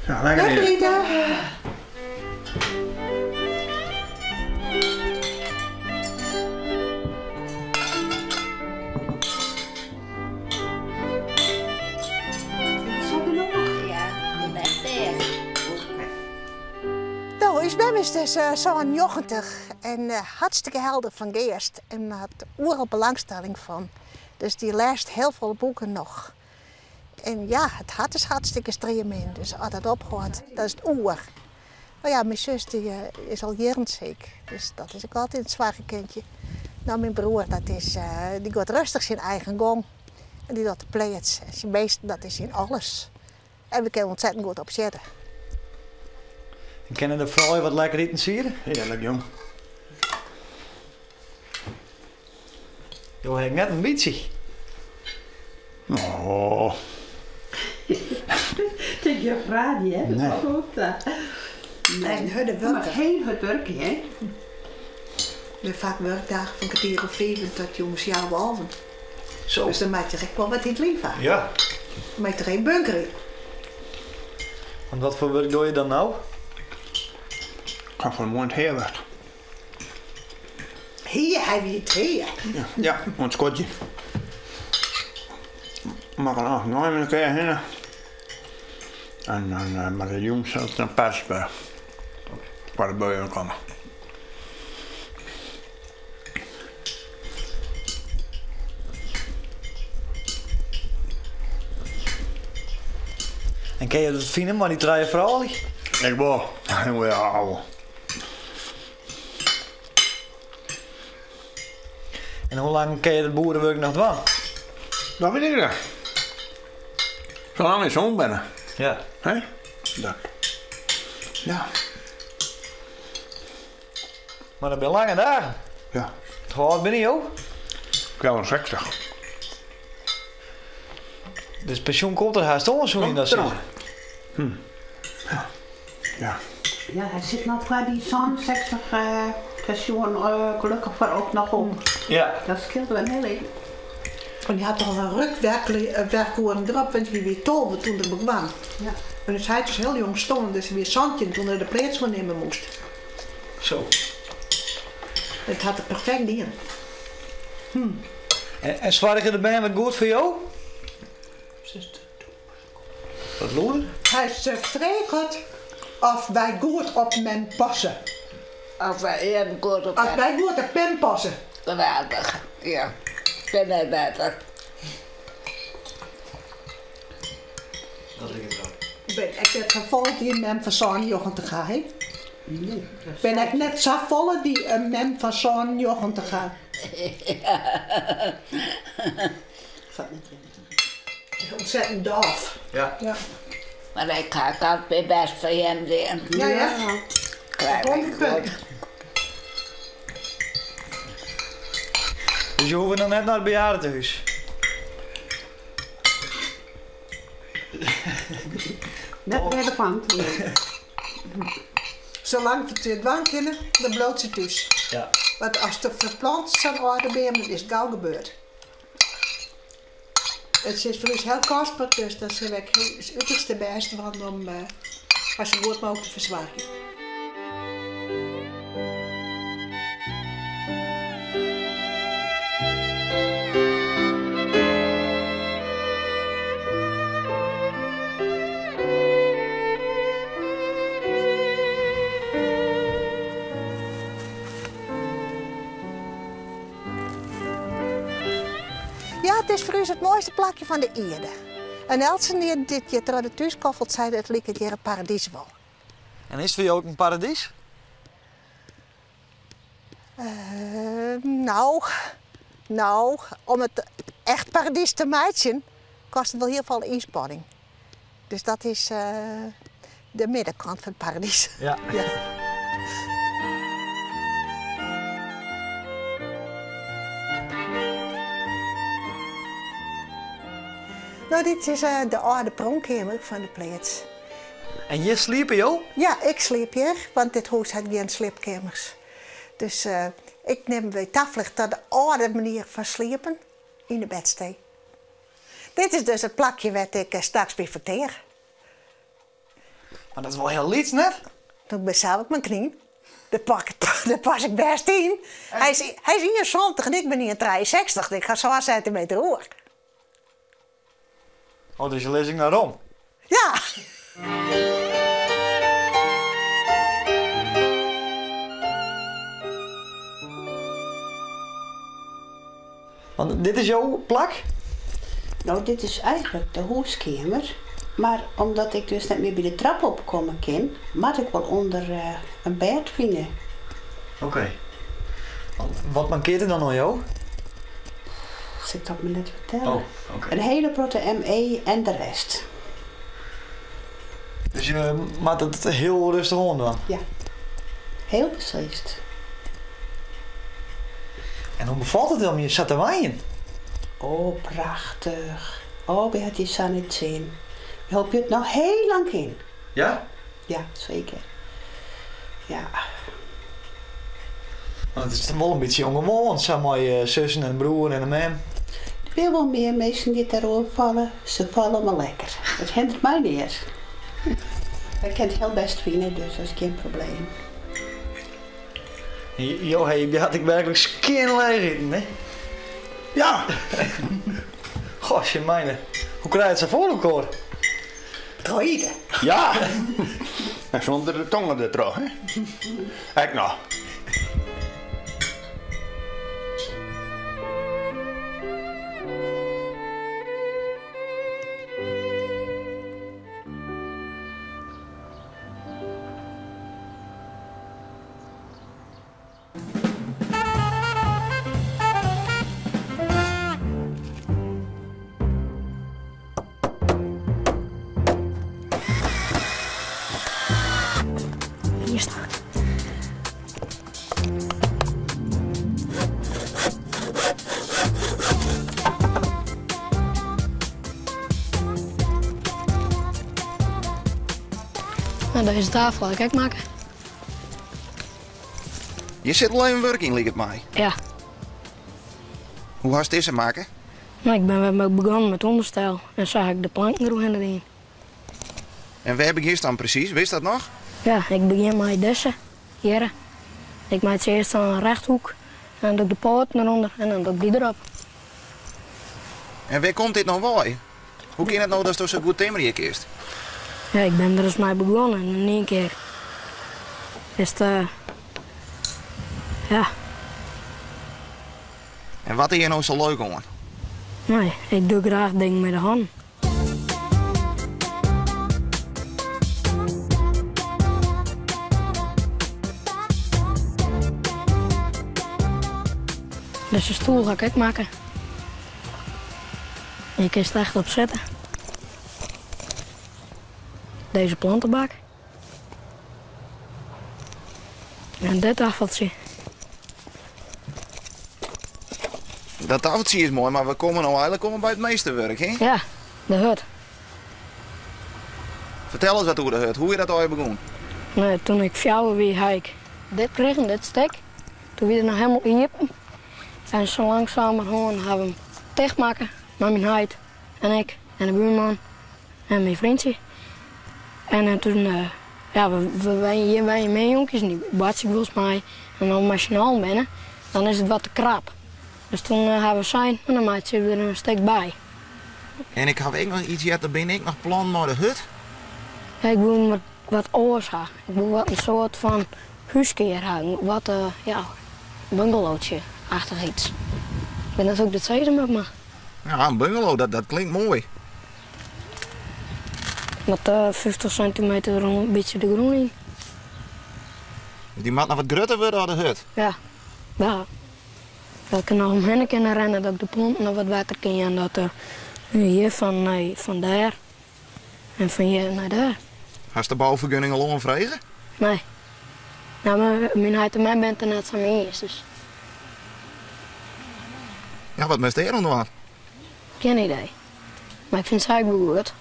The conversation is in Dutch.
Ja, lekker eten. Nou, ik ben dus zo'n 90 en hartstikke helder van geest en had overal belangstelling van. Dus die leest heel veel boeken nog. En ja, het hart is hartstikke stream in, dus als dat ophoort, dat is het oer. Maar ja, mijn zus die, is al jaren ziek, dus dat is ook altijd een zware kindje. Nou, mijn broer, die gaat rustig zijn eigen gang. En die doet de pleits. Zijn meest, dat is in alles. En we kunnen ontzettend goed opzetten. En kennen de vrouwen wat lekker eten sieren? Heerlijk, jong. Jo, heb ik net een beetje. Oh. Kijk, je vraagt niet, hè? Dat Nee. is wel goed. En hun Maar werken. geen goed werken, hè? We hebben vaak werkdagen van kwartier of 7 tot jongens jaar behalven. Zo. Dus dan maak je echt wel wat in het leven. Ja. Dan maak je er geen bunker in. En wat voor werk doe je dan nou? Ik ga van mond heel weg. Hier heb je het hier. Ja, ons skotje. Mag een 8, 9 met elkaar heen. En dan met de jongens naar Persberg. Waar de buien komen. En ken je dat vinden, maar die draaien vrouwen? Ik wil. Ik wil ja houden. En hoe lang ken je dat boerenwerk nog doen? Dat weet ik niet. Zolang ik zo'n ben. Ja. Hé? Dat. Ja. Maar dat ben lange dagen. Ja. Hoe oud ben je, joh? Ik ben wel 60. Dus pensioen komt er haast om, zo in dat Komt er zeggen. Ja. Ja, hij zit nog qua die zo'n 60 pensioen gelukkig voor ook nog op. Ja. Dat scheelt wel heel even. En die had toch al een werkhoorn erop, want die weer tolven toen er bekwam. Ja. En dus hij was heel jong stonden, dus weer zandje toen hij de plaats van nemen moest. Zo. Het had er perfect in. En zwaar je de band wat goed voor jou? Wat loeren? Hij vraagt of wij goed op men passen. Als wij even goed op Als wij goed op men passen. geweldig. Ja, vind ik beter. Dat ligt het wel. Ben ik het gevolg die een mem van zo'n jochen te gaan heeft? Nee, Ben ik net zo volle die een mem van zo'n jochen te gaan? Ontzettend doof. Ja. Ja. Maar ik ga altijd weer best voor hem zijn. Ja, ja. Krijg ik 100 goed. punten. Dus je hoeft nog net naar het bejaardentehuis. net bij de kant. Zolang we het dwang kennen, dan bloot ze dus. Ja. Want als de verplant zijn orde ben, dan is het gauw gebeurd. Het is voor ons heel kostbaar, dus dat is het uiterste best van om als zo goed mogelijk te verzwaken. Ja, het is voor ons het mooiste plakje van de aarde. En Elsen die dit je door de thuis koffelt, zei dat het lijkt het hier een paradies wel. En is het voor jou ook een paradies? Nou, om het echt paradies te maken, kost het wel heel veel inspanning. Dus dat is de middenkant van het paradies. Ja. Ja. Nou, dit is de oude pronkkamer van de plaats. En je sliepen, joh? Ja, ik sliep hier, want dit huis had geen slaapkamers. Dus ik neem bij tafelig tot de oude manier van sliepen in de bedstee. Dit is dus het plakje wat ik straks weer verteer. Maar dat is wel heel liets, net? Toen ben zelf op mijn knie. Daar pas ik best in. Hij is 71 en ik ben hier 63. Ik ga zo centimeter hoog. Oh, dus je lees ik naar Rom. Ja. Want dit is jouw plak? Nou, dit is eigenlijk de huiskamer. Maar omdat ik dus net meer bij de trap opkomen kan, moet ik wel onder een bed vinden. Oké. Wat mankeert er dan aan jou? Dat zit dat me net vertellen. Oh, oké. Een hele grote ME en de rest. Dus je maakt het heel rustig om dan? Ja, heel beslist. En hoe bevalt het om je zat te waaien? Oh, prachtig. Oh, we had je zo niet zien. Ik hoop je het nog heel lang in. Ja? Ja, zeker. Ja. Want het is toch wel een beetje ongewoon, zo met je zussen en broer en een man. Er zijn wel meer mensen die daarover vallen. Ze vallen me lekker. Dat hindert mij niet. Ik kan het heel best vinden, dus dat is geen probleem. Jo, je had ik werkelijk skinleeg eten, hè? Ja, Gosje mijne. Hoe krijg je het zo voor elkaar? Droïde. ja. En zonder de tongen er terug, hè? Kijk nou. Hier staat. Nou, deze tafel, kijk maken. Je zit al even werk in, lijkt het mij. Ja, Hoe hast deze maken? nou, ik ben weer begonnen met onderstel en zag ik de planken erin. En waar heb ik hier dan precies? Wist dat nog? Ja, ik begin met deze, hier. Ik maak het eerst een rechthoek en dan doe ik de poot eronder en dan doe ik die erop. En waar komt dit nog bij? Hoe kan het nou dat je zo goed timmer hier kiest? Ja, ik ben er eens mee begonnen en in één keer is het, ja, En wat is hier nou zo leuk aan? nee, ik doe graag dingen met de hand. Dus de stoel ga ik maken. Je kan het echt opzetten. Deze plantenbak. En dit tafeltje. Dat tafeltje is mooi, maar we komen nou eigenlijk bij het meeste werk, hè? Ja, de hut. Vertel eens wat over de hut. Hoe je dat ooit begon? Nee, toen ik fjouwer wie had ik dit kregen, dit stek. Toen weer nog helemaal iepen. En zo langzamerhand hebben we hem dichtmaken met mijn huid. En ik en de buurman en mijn vriendje. En toen, ja, we waren mee jonkies en die batsen volgens mij. En dan machinaal binnen, dan is het wat te krap. Dus toen hebben we zijn en dan maak je er een stek bij. En ik heb ook nog iets gehad, daar ben ik nog plan naar de hut. Ja, ik wil wat oors hebben. Ik wil wat een soort van huiskeer hebben. Wat, ja, bungalowtje-achtig iets. Ik ben dat ook de tweede met me. Ja, een bungalow, dat klinkt mooi. Met 50 centimeter er een beetje de groen in. Die moet nog wat groter worden aan de hut. Ja, ja. Dat ik nog omheen kan rennen, dat ik de planten nog wat water kan en dat hier van daar en van hier naar daar. Hast de bouwvergunning al onvregen? Nee. Nou, mijn huid en mij bent er net zo mee is, dus Ja, wat mis je er dan? geen idee. Maar ik vind het eigenlijk wel goed.